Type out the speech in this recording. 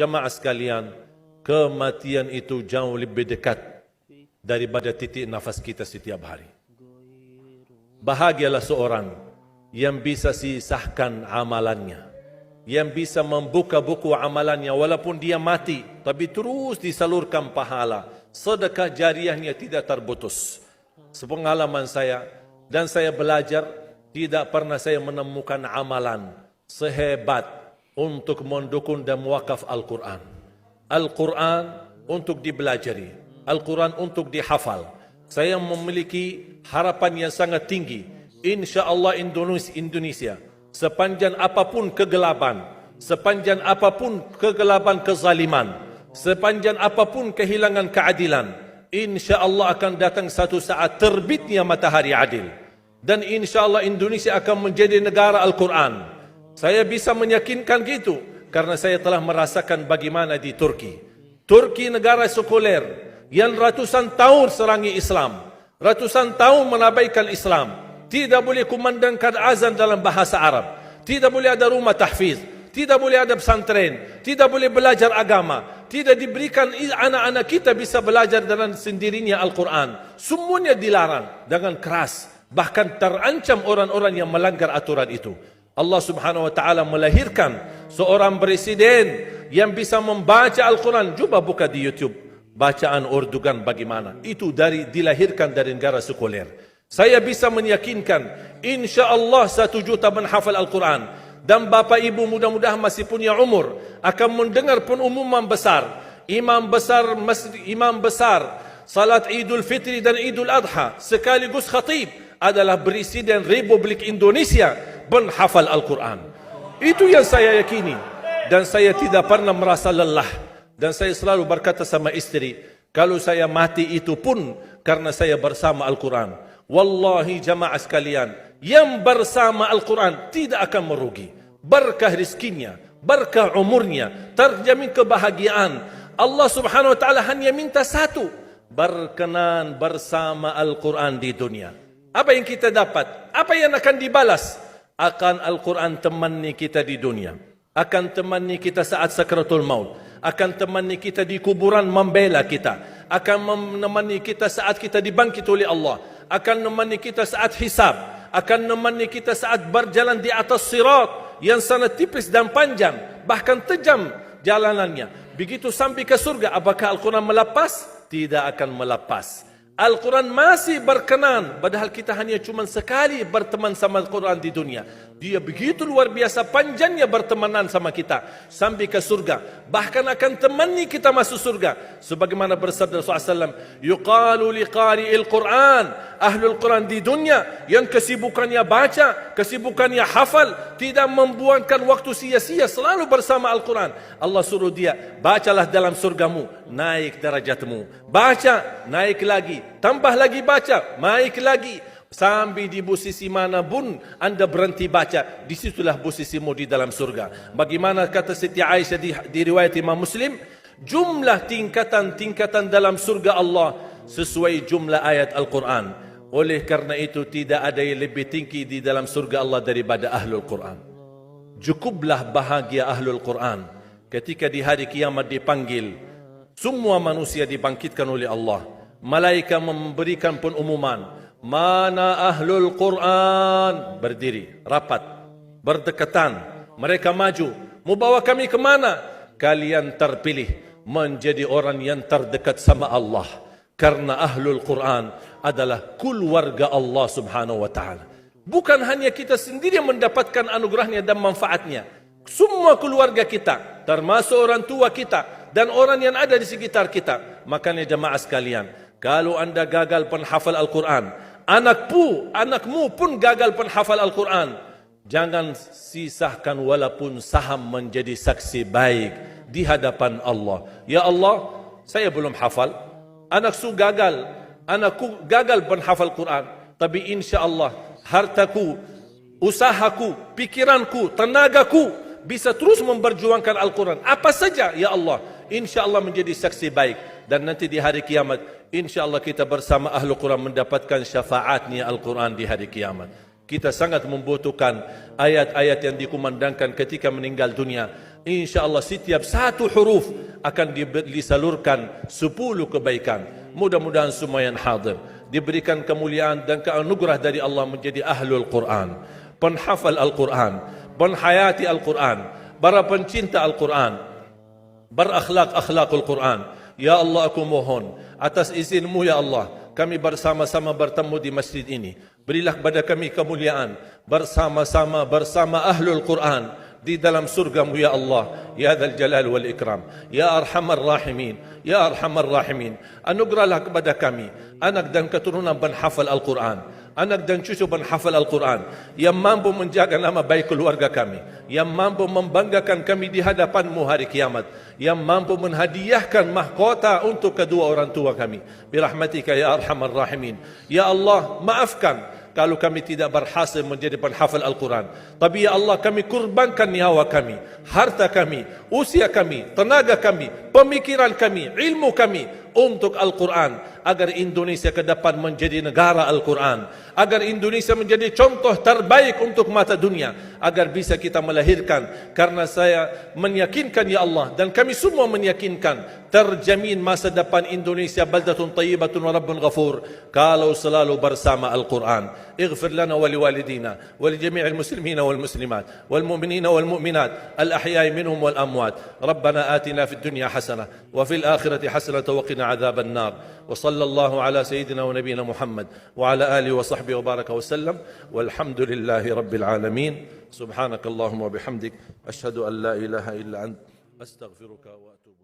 Jamaah sekalian, kematian itu jauh lebih dekat daripada titik nafas kita setiap hari. Bahagialah seorang yang bisa sisahkan amalannya, yang bisa membuka buku amalannya walaupun dia mati, tapi terus disalurkan pahala, sedekah jariahnya tidak terputus. Sepengalaman saya, dan saya belajar, tidak pernah saya menemukan amalan sehebat untuk mendukung dan mewakaf Al-Quran. Al-Quran untuk dibelajari, Al-Quran untuk dihafal. Saya memiliki harapan yang sangat tinggi. InsyaAllah Indonesia, sepanjang apapun kegelapan, sepanjang apapun kegelapan kezaliman, sepanjang apapun kehilangan keadilan, InsyaAllah akan datang satu saat terbitnya matahari adil. Dan InsyaAllah Indonesia akan menjadi negara Al-Quran. Saya bisa meyakinkan gitu karena saya telah merasakan bagaimana di Turki. Turki negara sekuler yang ratusan tahun serangi Islam, ratusan tahun menabaikan Islam, tidak boleh kumandangkan azan dalam bahasa Arab, tidak boleh ada rumah tahfiz, tidak boleh ada pesantren, tidak boleh belajar agama, tidak diberikan anak-anak kita bisa belajar dengan sendirinya Al-Quran. Semuanya dilarang dengan keras, bahkan terancam orang-orang yang melanggar aturan itu. Allah Subhanahu wa taala melahirkan seorang presiden yang bisa membaca Al-Quran. Coba buka di YouTube bacaan Erdogan bagaimana. Itu dilahirkan dari negara sekuler. Saya bisa meyakinkan insya-Allah 1 juta menghafal Al-Quran, dan Bapak Ibu mudah-mudahan masih punya umur akan mendengar pengumuman besar imam besar salat Idul Fitri dan Idul Adha sekaligus khatib adalah Presiden Republik Indonesia menghafal Al-Quran. Itu yang saya yakini, dan saya tidak pernah merasa lelah, dan saya selalu berkata sama istri, kalau saya mati itu pun karena saya bersama Al-Quran. Wallahi jamaah sekalian, yang bersama Al-Quran tidak akan merugi. Berkah rizkinya, berkah umurnya, terjamin kebahagiaan. Allah Subhanahu wa taala hanya minta satu, berkenan bersama Al-Quran di dunia. Apa yang kita dapat? Apa yang akan dibalas? Akan Al-Quran temani kita di dunia, akan temani kita saat sakratul maut, akan temani kita di kuburan membela kita, akan menemani kita saat kita dibangkit oleh Allah, akan menemani kita saat hisab, akan menemani kita saat berjalan di atas sirat yang sangat tipis dan panjang, bahkan tajam jalanannya. Begitu sampai ke surga, apakah Al-Quran melepas? Tidak akan melepas. Al-Quran masih berkenan, padahal kita hanya cuma sekali berteman sama Al-Quran di dunia. Dia begitu luar biasa panjangnya bertemanan sama kita sampai ke surga. Bahkan akan temani kita masuk surga. Sebagaimana bersabda Rasulullah SAW, yuqalu liqari'il Quran, ahlul Quran di dunia yang kesibukannya baca, kesibukannya hafal, tidak membuangkan waktu sia-sia, selalu bersama Al-Quran. Allah suruh dia, bacalah dalam surgamu, naik derajatmu. Baca, naik lagi. Tambah lagi baca, naik lagi. Sampai di posisi mana pun anda berhenti baca, disitulah posisimu di dalam surga. Bagaimana kata Siti Aisyah di riwayat Imam Muslim, jumlah tingkatan-tingkatan dalam surga Allah sesuai jumlah ayat Al-Quran. Oleh karena itu tidak ada yang lebih tinggi di dalam surga Allah daripada Ahlul Quran. Cukuplah bahagia Ahlul Quran ketika di hari kiamat dipanggil. Semua manusia dibangkitkan oleh Allah. Malaikat memberikan pengumuman, mana Ahlul Quran? Berdiri, rapat, berdekatan. Mereka maju. Mau bawa kami ke mana? Kalian terpilih menjadi orang yang terdekat sama Allah. Karena Ahlul Quran adalah keluarga Allah Subhanahu wa ta'ala. Bukan hanya kita sendiri yang mendapatkan anugerahnya dan manfaatnya. Semua keluarga kita, termasuk orang tua kita dan orang yang ada di sekitar kita. Makanya jemaah sekalian, kalau anda gagal penghafal Al-Quran, anakmu pun gagal penghafal Al-Quran, jangan sisahkan walaupun saham menjadi saksi baik di hadapan Allah. Ya Allah, saya belum hafal, anakku gagal penghafal Quran, tapi insya Allah hartaku, usahaku, pikiranku, tenagaku bisa terus memperjuangkan Al-Quran. Apa saja ya Allah, insya Allah menjadi saksi baik. Dan nanti di hari kiamat, insya Allah kita bersama Ahlul Quran mendapatkan syafaatnya Al-Quran di hari kiamat. Kita sangat membutuhkan ayat-ayat yang dikumandangkan ketika meninggal dunia. InsyaAllah setiap satu huruf akan disalurkan 10 kebaikan. Mudah-mudahan semua yang hadir diberikan kemuliaan dan keanugerah dari Allah menjadi ahlul Quran, penghafal Al-Quran, penghayati Al-Quran, para pencinta Al-Quran, berakhlak-akhlakul Quran. Ya Allah, aku mohon atas izin-Mu ya Allah, kami bersama-sama bertemu di masjid ini. Berilah kepada kami kemuliaan bersama-sama bersama ahlul Quran di dalam surga-Mu ya Allah, ya Dzal Jalal wal Ikram, ya Arhamar Rahimin, ya Arhamar Rahimin. Anugerahlah kepada kami anak dan keturunan penghafal Al-Quran, anak dan cucu penghafal Al-Quran yang mampu menjaga nama baik keluarga kami, yang mampu membanggakan kami di hadapan-Mu hari kiamat, yang mampu menhadiahkan mahkota untuk kedua orang tua kami. Birahmatika ya Arhamar Rahimin. Ya Allah, maafkan kalau kami tidak berhasil menjadi penghafal Al-Quran. Tapi ya Allah, kami kurbankan nyawa kami, harta kami, usia kami, tenaga kami, pemikiran kami, ilmu kami untuk Al-Quran, agar Indonesia ke depan menjadi negara Al-Quran, agar Indonesia menjadi contoh terbaik untuk mata dunia, agar bisa kita melahirkan. Karena saya meyakinkan ya Allah, dan kami semua meyakinkan, terjamin masa depan Indonesia baldatun tayyibatun wa rabbun ghafur kalau selalu bersama Al-Quran. اغفر لنا ولوالدينا ولجميع المسلمين والمسلمات والمؤمنين والمؤمنات الأحياء منهم والأموات. ربنا آتنا في الدنيا حسنة وفي الآخرة حسنة وقنا عذاب النار. وصلى الله على سيدنا ونبينا محمد وعلى آله وصحبه وبارك وسلم والحمد لله رب العالمين. سبحانك اللهم وبحمدك أشهد أن لا إله إلا أنت أستغفرك وأتوب